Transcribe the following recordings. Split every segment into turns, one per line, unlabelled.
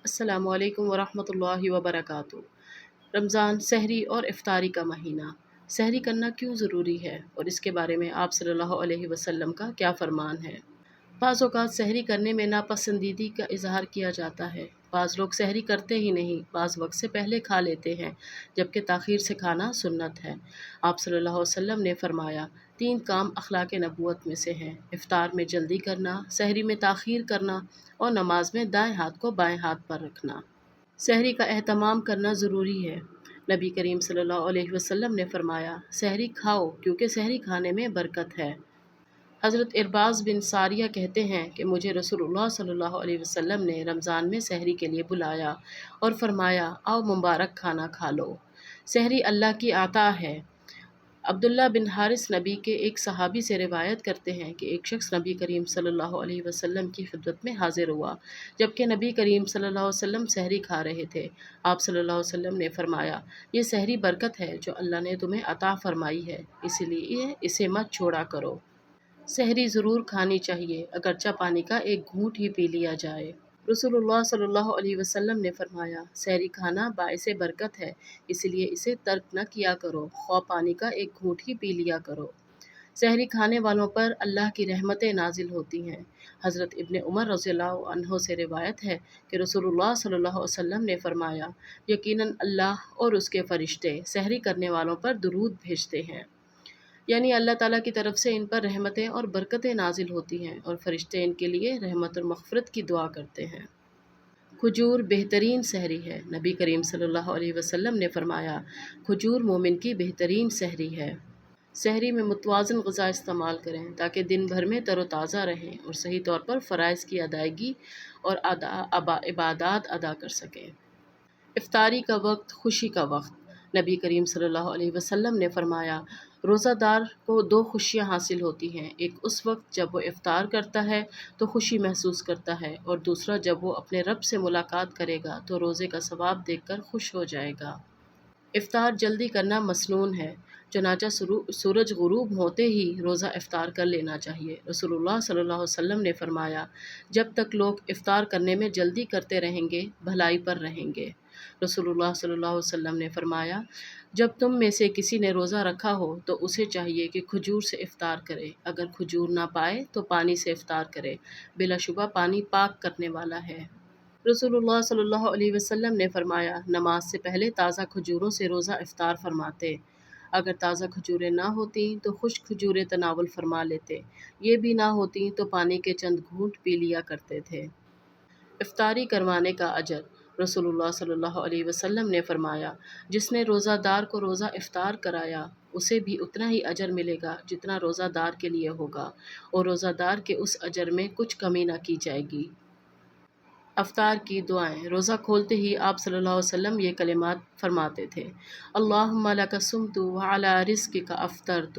السلام علیکم ورحمۃ اللہ وبرکاتہ۔ رمضان سحری اور افطاری کا مہینہ، سحری کرنا کیوں ضروری ہے اور اس کے بارے میں آپ صلی اللہ علیہ وسلم کا کیا فرمان ہے؟ بعض اوقات سحری کرنے میں ناپسندیدگی کا اظہار کیا جاتا ہے۔ بعض لوگ سحری کرتے ہی نہیں، بعض وقت سے پہلے کھا لیتے ہیں، جبکہ تاخیر سے کھانا سنت ہے۔ آپ صلی اللہ علیہ وسلم نے فرمایا، 3 کام اخلاق نبوت میں سے ہیں: افطار میں جلدی کرنا، سحری میں تاخیر کرنا اور نماز میں دائیں ہاتھ کو بائیں ہاتھ پر رکھنا۔ سحری کا اہتمام کرنا ضروری ہے۔ نبی کریم صلی اللہ علیہ وسلم نے فرمایا، سحری کھاؤ کیونکہ سحری کھانے میں برکت ہے۔ حضرت ارباز بن ساریہ کہتے ہیں کہ مجھے رسول اللہ صلی اللہ علیہ وسلم نے رمضان میں سحری کے لیے بلایا اور فرمایا، آؤ مبارک کھانا کھا لو۔ سحری اللہ کی عطا ہے۔ عبداللہ بن حارث نبی کے ایک صحابی سے روایت کرتے ہیں کہ ایک شخص نبی کریم صلی اللہ علیہ وسلم کی خدمت میں حاضر ہوا، جبکہ نبی کریم صلی اللہ علیہ وسلم سحری کھا رہے تھے۔ آپ صلی اللہ علیہ وسلم نے فرمایا، یہ سحری برکت ہے جو اللہ نے تمہیں عطا فرمائی ہے، اس لیے اسے مت چھوڑا کرو۔ سحری ضرور کھانی چاہیے، اگرچہ پانی کا ایک گھونٹ ہی پی لیا جائے۔ رسول اللہ صلی اللہ علیہ وسلم نے فرمایا، سحری کھانا باعث برکت ہے، اس لیے اسے ترک نہ کیا کرو، خواہ پانی کا ایک گھونٹ ہی پی لیا کرو۔ سحری کھانے والوں پر اللہ کی رحمتیں نازل ہوتی ہیں۔ حضرت ابن عمر رضی اللہ عنہ سے روایت ہے کہ رسول اللہ صلی اللہ علیہ وسلم نے فرمایا، یقیناً اللہ اور اس کے فرشتے سحری کرنے والوں پر درود بھیجتے ہیں، یعنی اللہ تعالیٰ کی طرف سے ان پر رحمتیں اور برکتیں نازل ہوتی ہیں اور فرشتے ان کے لیے رحمت اور مغفرت کی دعا کرتے ہیں۔ کھجور بہترین سحری ہے۔ نبی کریم صلی اللہ علیہ وسلم نے فرمایا، کھجور مومن کی بہترین سحری ہے۔ سحری میں متوازن غذا استعمال کریں تاکہ دن بھر میں تر و تازہ رہیں اور صحیح طور پر فرائض کی ادائیگی اور عبادات ادا کر سکیں۔ افطاری کا وقت خوشی کا وقت۔ نبی کریم صلی اللہ علیہ وسلم نے فرمایا، روزہ دار کو 2 خوشیاں حاصل ہوتی ہیں، ایک اس وقت جب وہ افطار کرتا ہے تو خوشی محسوس کرتا ہے، اور دوسرا جب وہ اپنے رب سے ملاقات کرے گا تو روزے کا ثواب دیکھ کر خوش ہو جائے گا۔ افطار جلدی کرنا مسنون ہے، چنانچہ سورج غروب ہوتے ہی روزہ افطار کر لینا چاہیے۔ رسول اللہ صلی اللہ علیہ وسلم نے فرمایا، جب تک لوگ افطار کرنے میں جلدی کرتے رہیں گے، بھلائی پر رہیں گے۔ رسول اللہ صلی اللہ علیہ وسلم نے فرمایا، جب تم میں سے کسی نے روزہ رکھا ہو تو اسے چاہیے کہ کھجور سے افطار کرے، اگر کھجور نہ پائے تو پانی سے افطار کرے، بلا شبہ پانی پاک کرنے والا ہے۔ رسول اللہ صلی اللہ علیہ وسلم نے فرمایا، نماز سے پہلے تازہ کھجوروں سے روزہ افطار فرماتے، اگر تازہ کھجوریں نہ ہوتیں تو خشک کھجوریں تناول فرما لیتے، یہ بھی نہ ہوتیں تو پانی کے چند گھونٹ پی لیا کرتے تھے۔ افطاری کروانے کا اجر۔ رسول اللہ صلی اللہ علیہ وسلم نے فرمایا، جس نے روزہ دار کو روزہ افطار کرایا، اسے بھی اتنا ہی اجر ملے گا جتنا روزہ دار کے لیے ہوگا، اور روزہ دار کے اس اجر میں کچھ کمی نہ کی جائے گی۔ افطار کی دعائیں۔ روزہ کھولتے ہی آپ صلی اللہ علیہ وسلم یہ کلمات فرماتے تھے، اللہم لک صمت وعلی رزقک افطرت،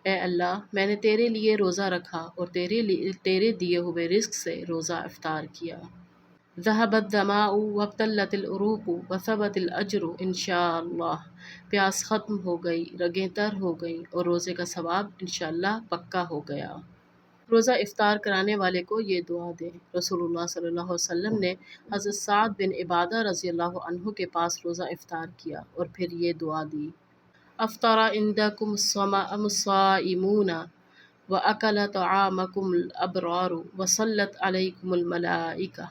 اے اللہ میں نے تیرے لیے روزہ رکھا اور تیرے دیے ہوئے رزق سے روزہ افطار کیا۔ ذہب الظماء وابتلت العروق وثبت الاجر انشاءاللہ، پیاس ختم ہو گئی، رگیں تر ہو گئیں اور روزے کا ثواب انشاءاللہ پکا ہو گیا۔ روزہ افطار کرانے والے کو یہ دعا دیں۔ رسول اللہ صلی اللہ علیہ وسلم نے حضرت سعد بن عبادہ رضی اللہ عنہ کے پاس روزہ افطار کیا اور پھر یہ دعا دی، افطر عندکم الصائمون واکل طعامکم الابرار وصلت علیکم الملائکہ،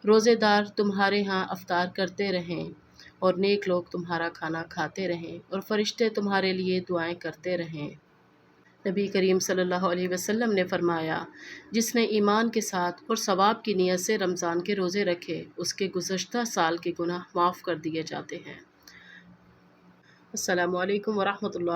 روزے دار تمہارے ہاں افطار کرتے رہیں اور نیک لوگ تمہارا کھانا کھاتے رہیں اور فرشتے تمہارے لیے دعائیں کرتے رہیں۔ نبی کریم صلی اللہ علیہ وسلم نے فرمایا، جس نے ایمان کے ساتھ اور ثواب کی نیت سے رمضان کے روزے رکھے، اس کے گزشتہ سال کے گناہ معاف کر دیے جاتے ہیں۔ السلام علیکم ورحمۃ اللہ۔